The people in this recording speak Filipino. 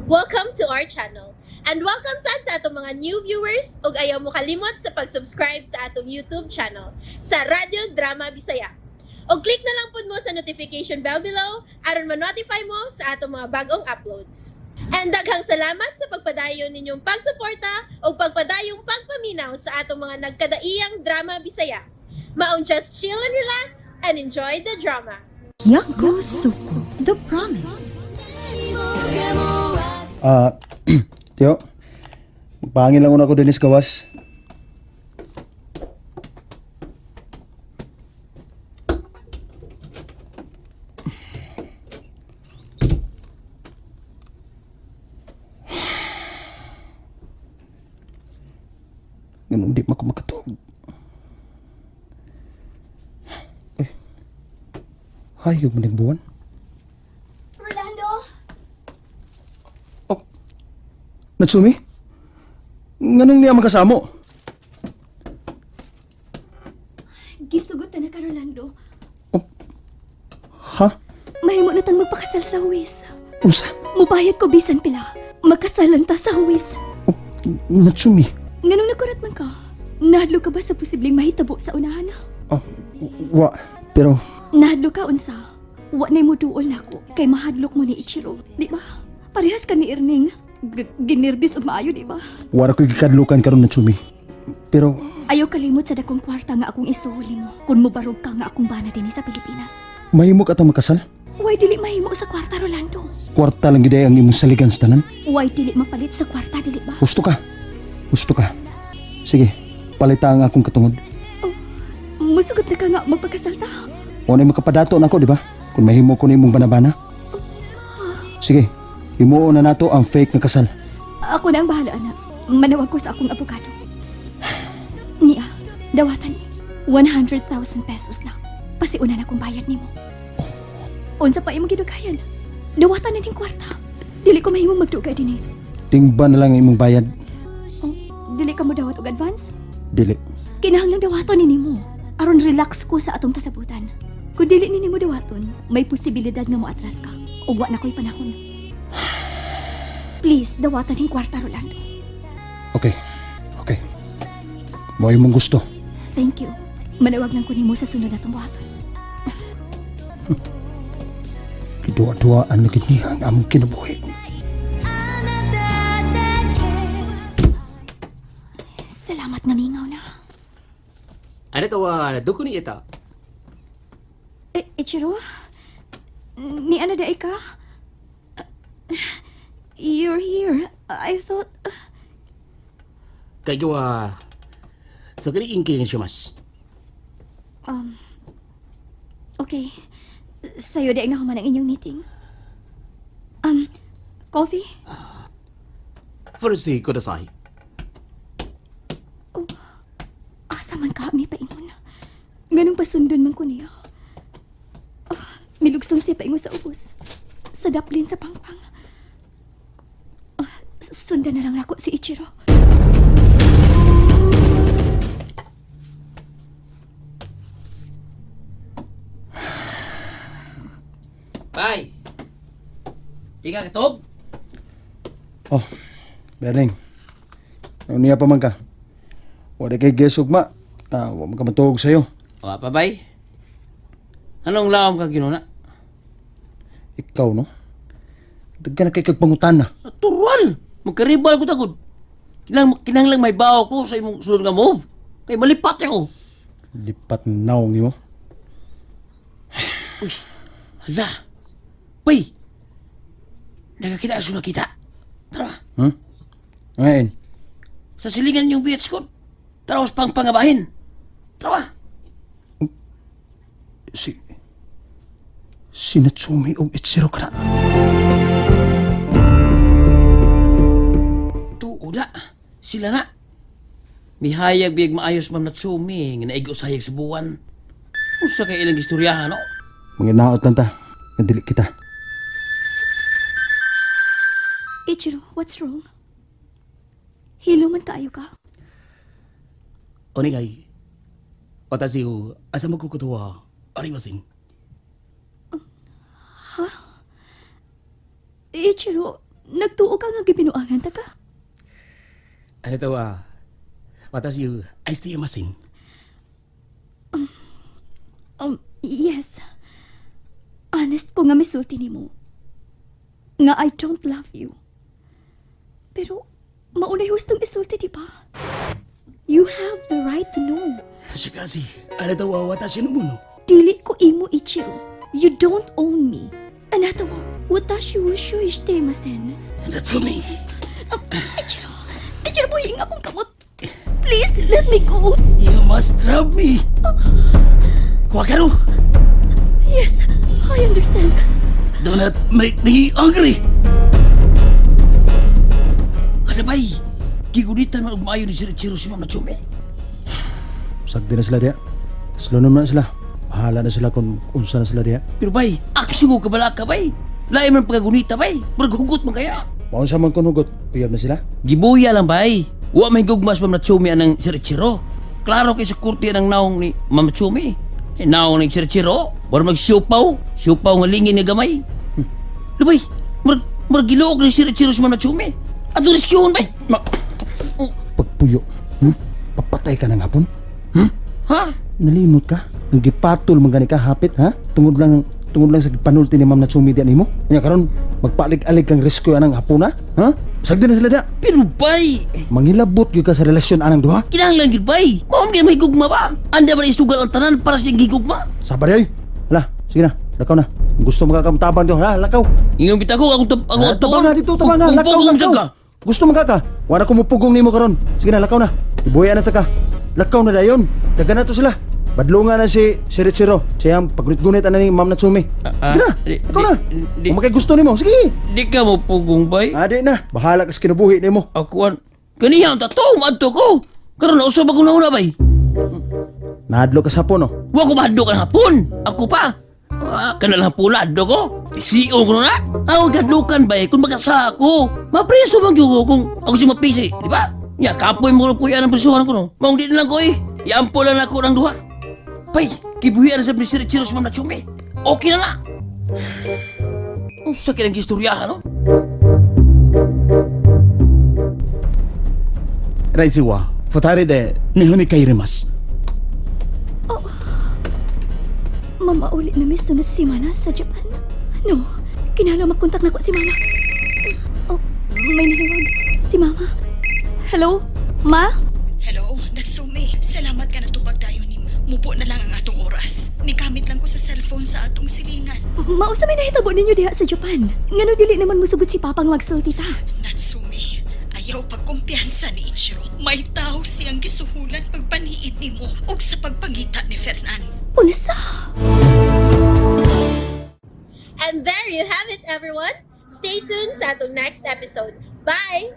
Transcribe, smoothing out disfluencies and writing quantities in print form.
Welcome to our channel. And welcome sa atong mga new viewers ug ayaw mo kalimot sa pag-subscribe sa atong YouTube channel sa Radio Drama Bisaya. O click na lang pud mo sa notification bell below aron ma-notify mo sa atong mga bagong uploads. And daghang salamat sa pagpadayon ninyong pagsuporta o pagpadayong pagpaminaw sa atong mga nagkadaiyang drama Bisaya. Maong just chill and relax and enjoy the drama. Yakusoku, the promise. Tiyo, magpahangin lang una ko din sa gawas. Ganun, di ako makatog. Ay, hayog mo ng buwan. Rolando? Oh, Natsumi? Nganong niya magkasamo? Gisugot na ka, Rolando. Ha? Mahimo na tang magpakasal sa huwis. Unsa? Mubayad ko bisan pila. Magkasalan ta sa huwis. Oh, Natsumi? Nganong nakurat man ka? Nahadlo ka ba sa posibleng mahitabo sa unahan? Oh, wa, pero... Nahadlo ka unsa? Wa na mo duol nako kay mahadlok mo ni Ichiro, di ba? Parehas ka ni Erning. Ginerbis og maayo, di ba? Wala ko gikadlukan karon Natsumi. Pero... Ayaw kalimot sa dakong kwarta nga akong isuhuli mo kung mubarog ka nga akong bana dinhi sa Pilipinas. mahimo ka ta makasal? Way dili mahimo sa kwarta, Rolando. Kwarta lang giday ang imong saligan sa tanan? Way dili mapalit sa kwarta, dili ba? Gusto ka? Gusto ka? Sige, palita ang akong katungod. Musugot na ka nga magpagkasal ta. O na makapadato na ako, di ba? Kung mahimo ko na imong banabana. Sige, himuon na nato ang fake na kasal. Ako na ang bahala, anak. Manawag ko sa akong abogado. Niya, dawatan 100,000 pesos lang. Pasiuna na kong bayad nimo. Unsa pa imong gidugayan? Dawatan na ning kwarta. Dili ko mahimong magdugay dinhi. Tingba na lang ang imong bayad. Dili ka mo dawat og advance? Dili. Kinahanglang dawaton ni nimo. Aron relax ko sa atong kasabutan. Kung dili ni nimo dawaton, may posibilidad nga moatras ka. Ug wa na ko'y panahon. Please, dawatan ning kwarta, Rolando. Okay, okay. Mo imong gusto. Thank you. Manawag lang ko nimo sa sunod na buhaton. Dua-duaan na niya ang among kinabuhi. Salamat na mingaw na. Ano ka wa, doko ni ita? Ichiro? Ni ano da ka? You're here. I thought... Kay gawa, sa kani ingking siya mas. Okay. Sa'yo da na human ang inyong meeting. Coffee? First day ko na sahi. Asa man ka, may paingon. Ganong pasundon man ko niya. Milugsong siya paingon sa ubos. Sa daplin sa pangpang. Sundan na lang ako si Ichiro. Bay! Di ka katog? Oh, Berling. Ano niya pa man ka? Wala kay gesog ma. Wa man ka matuog sa'yo. O pa, bay? Anong laom ka ginuna? Ikaw, no? Dagka na kay kagpangutan na. Natural! Magkaribal ko tagod. Kinahanglang may bao ko sa imong sulod nga move. Kay malipat ako. Lipat ng naong niyo. Uy, hala. Bay! Nagkakita aso na kita. Tara, Ngayon, sa silingan yung beach ko. Tara, was pang pangabahin. Tara. si Natsumi o Ichiro ka na. Tuoda, sila na. Mihayag biyag maayos mam Natsumi nga naigo sa hayag sa buwan. Usa kay ilang istoryahan, no? Mga naot lang ta. Nadili kita. Ichiro, what's wrong? Hilo man kaayo ka? Onigay, watashi o asama koto wa arimasen. Ichiro, nagtuo ka nga gibinuangan ta ka. Ano to, watashi o aisutemasen. Yes. Honest ko nga misulti nimo. Nga I don't love you. Pero, maunay hustong isulti, di ba? You have the right to know. Shikashi, ano to, watashi no mono. Dili ko imo, Ichiro. You don't own me. Anata wa, watashi wo shou shitemasen. Natsumi. Ichiro, Ichiro, buhing akong kamot. Please, let me go. You must love me. Wakaru, Yes, I understand. do not make me angry. Ano bay? Gigunitan man og maayo ni Sir Ichiro si Ma'am Natsumi. Sagdi na sila diya. Slow naman na sila. Bahala na sila kung unsa na sila diya. Pero bay, aksyon ko kabala ka bay. Lain man pagagunita bay. Maghugot man kaya. Maun sa man kung hugot, uyab na sila. Gibuya lang bay. Wa may gugmas Ma'am Natsumi anang Sir Ichiro. Klaro kay sa kurti anang naong ni Ma'am Natsumi. Naong ni Sir Ichiro. War magsiupaw. Siupaw nga lingin nga gamay. Labay, margiloog ni Sir Ichiro si Ma'am Natsumi. Ato riskyon bay. Pagpuyo, papatay ka ng hapon? Ha? Nalimot ka? Ang gipatol mangani ka hapit, ha? Tungod lang sa panulti ni Ma'am Natsumi diyan nimo. Nya karon magpalig-alig kang rescue anang hapon ha? Sagdi na sila diya. Pero bay, Mangilabot gyud ka sa relasyon anang duha. kinahanglan gid bay. Mao may gugma ba? Anda ba isugal ang tanan para sa gigugma? Sabar ay. Hala, sige na. Lakaw na. Kung gusto magakamtaban diyo, ha? Lakaw. Ingon bitaw ko ako Tabang nga dito, tabang nga. Lakaw, lakaw. Gusto magaka? Wala ko mupugong nimo karon. Sige na, lakaw na. Ibuya na ta ka. Lakaw na dayon. Daga na to sila. Badlungan na si Richiro. Siyang paggunit-gunit ani ni Ma'am Natsumi. Sige na. Lakaw na. Kung makay gusto nimo, sige. Di ka mo pugong bay. Adi na. Bahala ka sa kinabuhi nimo. Akuan. Kaniya ang tato, madto ko. Karon na usab ako nauna bay. Nahadlo ka sa hapon, no? Wa ko mahadlo kan hapon. Ako pa. Kanal hapon adlo ko. Siyo ko na. Ako gadlukan bay kung magasa ako. Mapreso bang yugo kung ako si mapisi, di ba? Ya kapoy mo na puyan ang presuhan ko no. Maong di na lang ko eh. Yampo lang ako ng duha. Bay, kibuhian na sa Sir Ichiro si Ma'am Natsumi. Okay na na. Sakit ang istoryahan, no? Raisi wa, futare de nihon ni kairimasu. Mama ulit na miss na si Mana sa Japan. No, kinala makontak na ko si Mama. Oh, may nanawag. Si Mama. Hello? Ma? Hello, Natsumi. Salamat ka na tubag dayon nimo. Mubo na lang ang atong oras. Nigamit lang ko sa cellphone sa atong silingan. Mausa may nahitabo ninyo diha sa Japan. Ngano dili naman musugod si Papang magsulti ta. Natsumi, ayaw pagkumpiyansa ni Ichiro. May tao siyang gisuhulan pagpaniid nimo ug sa pagpangita ni Fernan. Unsa? And there you have it, everyone. Stay tuned sa atong next episode. Bye!